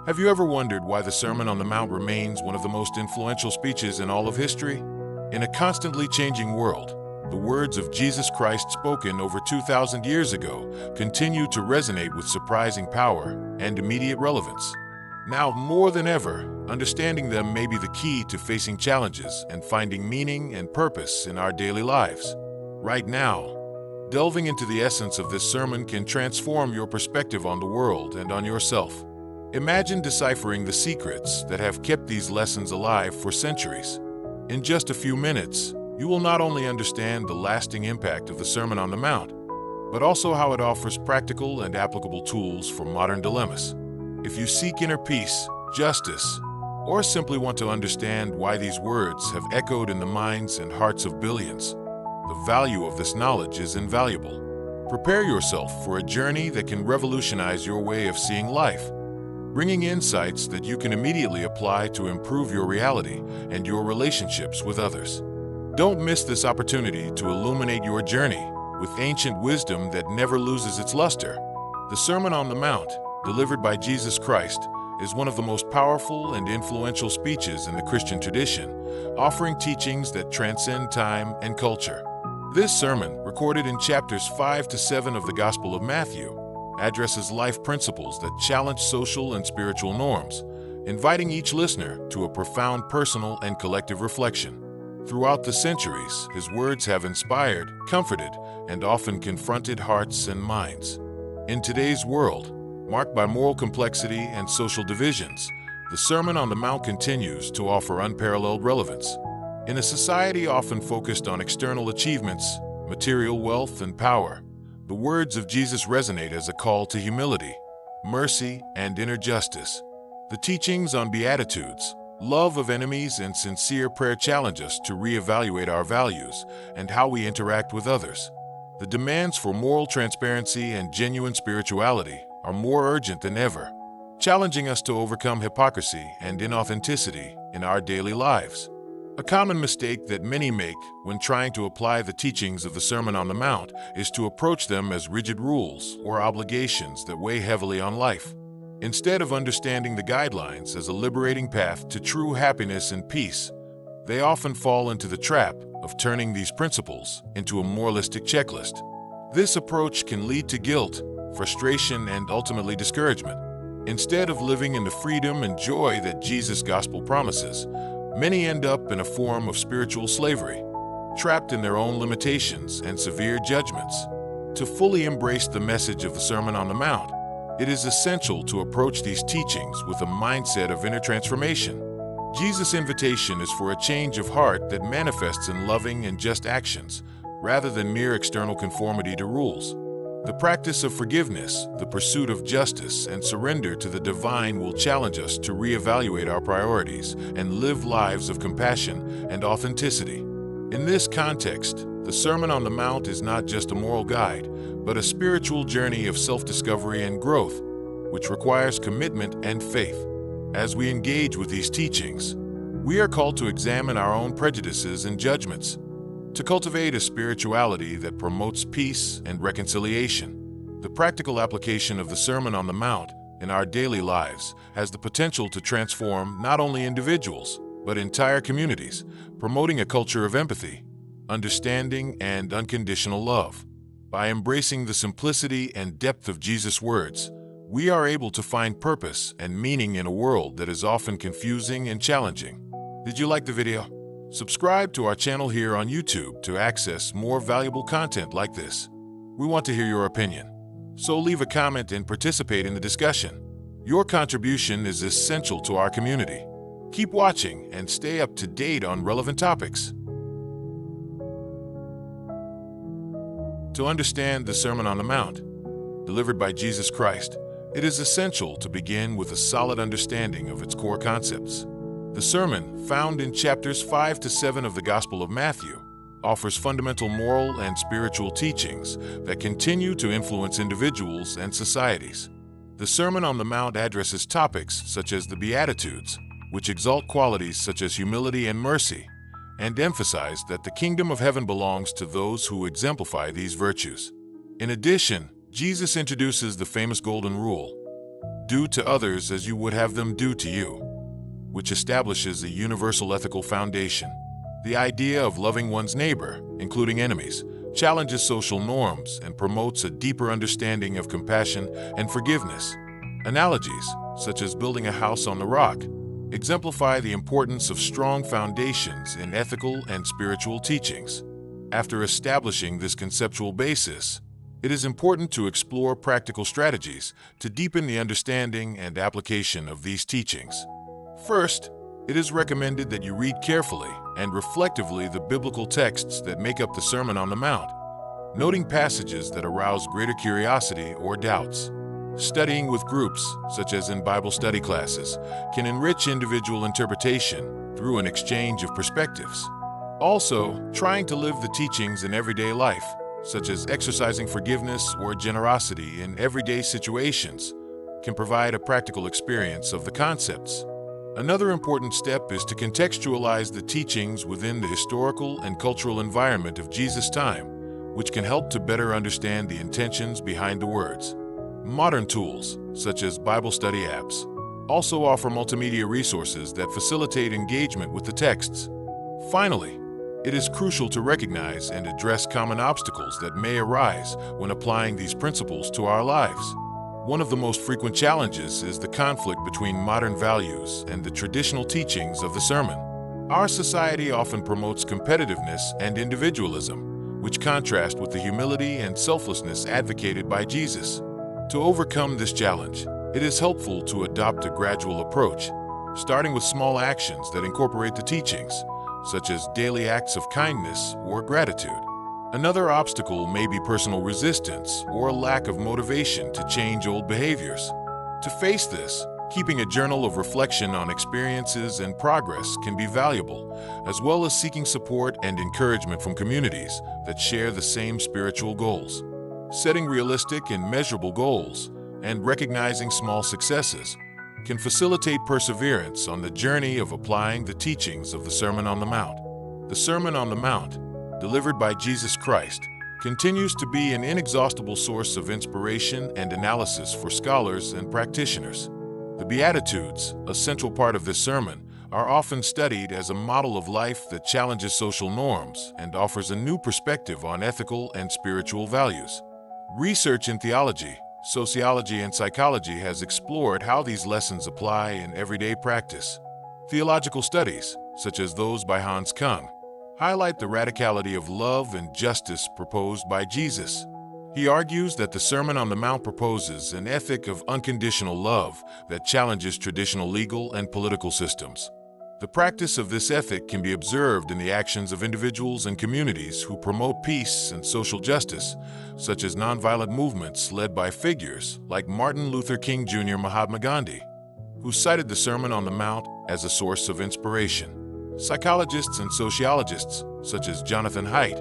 Have you ever wondered why the Sermon on the Mount remains one of the most influential speeches in all of history? In a constantly changing world, the words of Jesus Christ spoken over 2,000 years ago continue to resonate with surprising power and immediate relevance. Now, more than ever, understanding them may be the key to facing challenges and finding meaning and purpose in our daily lives. Right now, delving into the essence of this sermon can transform your perspective on the world and on yourself. Imagine deciphering the secrets that have kept these lessons alive for centuries. In just a few minutes, you will not only understand the lasting impact of the Sermon on the Mount, but also how it offers practical and applicable tools for modern dilemmas. If you seek inner peace, justice, or simply want to understand why these words have echoed in the minds and hearts of billions, the value of this knowledge is invaluable. Prepare yourself for a journey that can revolutionize your way of seeing life, bringing insights that you can immediately apply to improve your reality and your relationships with others. Don't miss this opportunity to illuminate your journey with ancient wisdom that never loses its luster. The Sermon on the Mount, delivered by Jesus Christ, is one of the most powerful and influential speeches in the Christian tradition, offering teachings that transcend time and culture. This sermon, recorded in chapters 5 to 7 of the Gospel of Matthew, addresses life principles that challenge social and spiritual norms, inviting each listener to a profound personal and collective reflection. Throughout the centuries, his words have inspired, comforted, and often confronted hearts and minds. In today's world, marked by moral complexity and social divisions, the Sermon on the Mount continues to offer unparalleled relevance. In a society often focused on external achievements, material wealth, and power, the words of Jesus resonate as a call to humility, mercy, and inner justice. The teachings on Beatitudes, love of enemies, and sincere prayer challenge us to reevaluate our values and how we interact with others. The demands for moral transparency and genuine spirituality are more urgent than ever, challenging us to overcome hypocrisy and inauthenticity in our daily lives. A common mistake that many make when trying to apply the teachings of the Sermon on the Mount is to approach them as rigid rules or obligations that weigh heavily on life. Instead of understanding the guidelines as a liberating path to true happiness and peace, they often fall into the trap of turning these principles into a moralistic checklist. This approach can lead to guilt, frustration, and ultimately discouragement. Instead of living in the freedom and joy that Jesus' gospel promises, many end up in a form of spiritual slavery, trapped in their own limitations and severe judgments. To fully embrace the message of the Sermon on the Mount, it is essential to approach these teachings with a mindset of inner transformation. Jesus' invitation is for a change of heart that manifests in loving and just actions, rather than mere external conformity to rules. The practice of forgiveness, the pursuit of justice, and surrender to the divine will challenge us to reevaluate our priorities and live lives of compassion and authenticity. In this context, the Sermon on the Mount is not just a moral guide, but a spiritual journey of self-discovery and growth, which requires commitment and faith. As we engage with these teachings, we are called to examine our own prejudices and judgments, to cultivate a spirituality that promotes peace and reconciliation. The practical application of the Sermon on the Mount in our daily lives has the potential to transform not only individuals, but entire communities, promoting a culture of empathy, understanding, and unconditional love. By embracing the simplicity and depth of Jesus' words, we are able to find purpose and meaning in a world that is often confusing and challenging. Did you like the video? Subscribe to our channel here on YouTube to access more valuable content like this. We want to hear your opinion, so leave a comment and participate in the discussion. Your contribution is essential to our community. Keep watching and stay up to date on relevant topics. To understand the Sermon on the Mount, delivered by Jesus Christ, it is essential to begin with a solid understanding of its core concepts. The sermon, found in chapters 5 to 7 of the Gospel of Matthew, offers fundamental moral and spiritual teachings that continue to influence individuals and societies. The Sermon on the Mount addresses topics such as the Beatitudes, which exalt qualities such as humility and mercy, and emphasize that the kingdom of heaven belongs to those who exemplify these virtues. In addition, Jesus introduces the famous golden rule: do to others as you would have them do to you, which establishes a universal ethical foundation. The idea of loving one's neighbor, including enemies, challenges social norms and promotes a deeper understanding of compassion and forgiveness. Analogies, such as building a house on the rock, exemplify the importance of strong foundations in ethical and spiritual teachings. After establishing this conceptual basis, it is important to explore practical strategies to deepen the understanding and application of these teachings. First, it is recommended that you read carefully and reflectively the biblical texts that make up the Sermon on the Mount, noting passages that arouse greater curiosity or doubts. Studying with groups, such as in Bible study classes, can enrich individual interpretation through an exchange of perspectives. Also, trying to live the teachings in everyday life, such as exercising forgiveness or generosity in everyday situations, can provide a practical experience of the concepts. Another important step is to contextualize the teachings within the historical and cultural environment of Jesus' time, which can help to better understand the intentions behind the words. Modern tools, such as Bible study apps, also offer multimedia resources that facilitate engagement with the texts. Finally, it is crucial to recognize and address common obstacles that may arise when applying these principles to our lives. One of the most frequent challenges is the conflict between modern values and the traditional teachings of the sermon. Our society often promotes competitiveness and individualism, which contrast with the humility and selflessness advocated by Jesus. To overcome this challenge, it is helpful to adopt a gradual approach, starting with small actions that incorporate the teachings, such as daily acts of kindness or gratitude. Another obstacle may be personal resistance or a lack of motivation to change old behaviors. To face this, keeping a journal of reflection on experiences and progress can be valuable, as well as seeking support and encouragement from communities that share the same spiritual goals. Setting realistic and measurable goals and recognizing small successes can facilitate perseverance on the journey of applying the teachings of the Sermon on the Mount. The Sermon on the Mount, delivered by Jesus Christ, continues to be an inexhaustible source of inspiration and analysis for scholars and practitioners. The Beatitudes, a central part of this sermon, are often studied as a model of life that challenges social norms and offers a new perspective on ethical and spiritual values. Research in theology, sociology, and psychology has explored how these lessons apply in everyday practice. Theological studies, such as those by Hans Kung, highlight the radicality of love and justice proposed by Jesus. He argues that the Sermon on the Mount proposes an ethic of unconditional love that challenges traditional legal and political systems. The practice of this ethic can be observed in the actions of individuals and communities who promote peace and social justice, such as nonviolent movements led by figures like Martin Luther King Jr. Mahatma Gandhi, who cited the Sermon on the Mount as a source of inspiration. Psychologists and sociologists, such as Jonathan Haidt,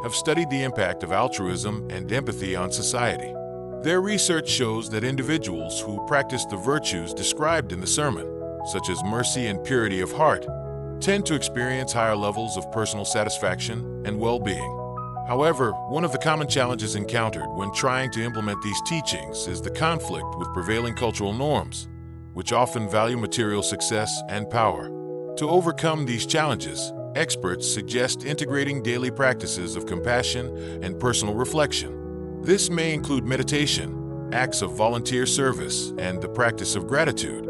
have studied the impact of altruism and empathy on society. Their research shows that individuals who practice the virtues described in the sermon, such as mercy and purity of heart, tend to experience higher levels of personal satisfaction and well-being. However, one of the common challenges encountered when trying to implement these teachings is the conflict with prevailing cultural norms, which often value material success and power. To overcome these challenges, experts suggest integrating daily practices of compassion and personal reflection. This may include meditation, acts of volunteer service, and the practice of gratitude.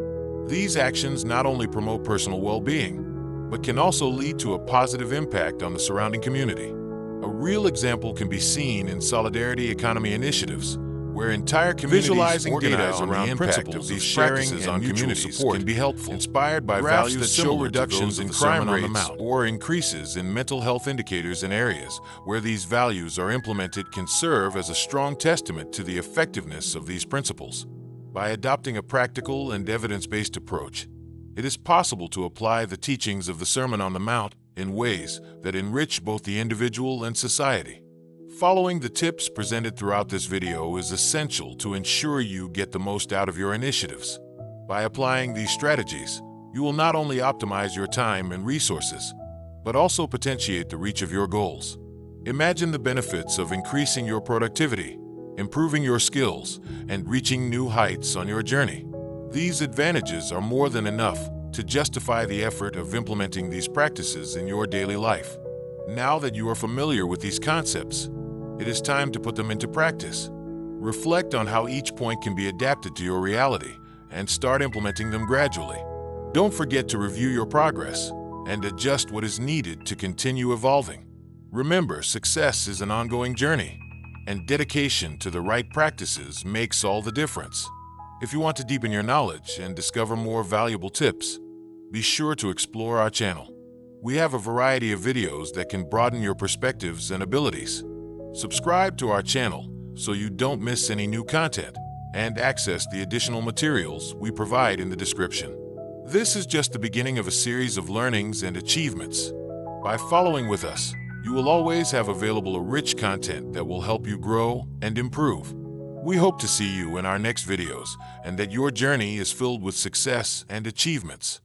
These actions not only promote personal well-being, but can also lead to a positive impact on the surrounding community. A real example can be seen in solidarity economy initiatives, where entire communities organize around the impact of these practices on community support can be helpful, inspired by values that show reductions in crime rates or increases in mental health indicators in areas where these values are implemented can serve as a strong testament to the effectiveness of these principles. By adopting a practical and evidence-based approach, it is possible to apply the teachings of the Sermon on the Mount in ways that enrich both the individual and society. Following the tips presented throughout this video is essential to ensure you get the most out of your initiatives. By applying these strategies, you will not only optimize your time and resources, but also potentiate the reach of your goals. Imagine the benefits of increasing your productivity, improving your skills, and reaching new heights on your journey. These advantages are more than enough to justify the effort of implementing these practices in your daily life. Now that you are familiar with these concepts, it is time to put them into practice. Reflect on how each point can be adapted to your reality and start implementing them gradually. Don't forget to review your progress and adjust what is needed to continue evolving. Remember, success is an ongoing journey, and dedication to the right practices makes all the difference. If you want to deepen your knowledge and discover more valuable tips, be sure to explore our channel. We have a variety of videos that can broaden your perspectives and abilities. Subscribe to our channel so you don't miss any new content and access the additional materials we provide in the description. This is just the beginning of a series of learnings and achievements. By following with us, you will always have available rich content that will help you grow and improve. We hope to see you in our next videos and that your journey is filled with success and achievements.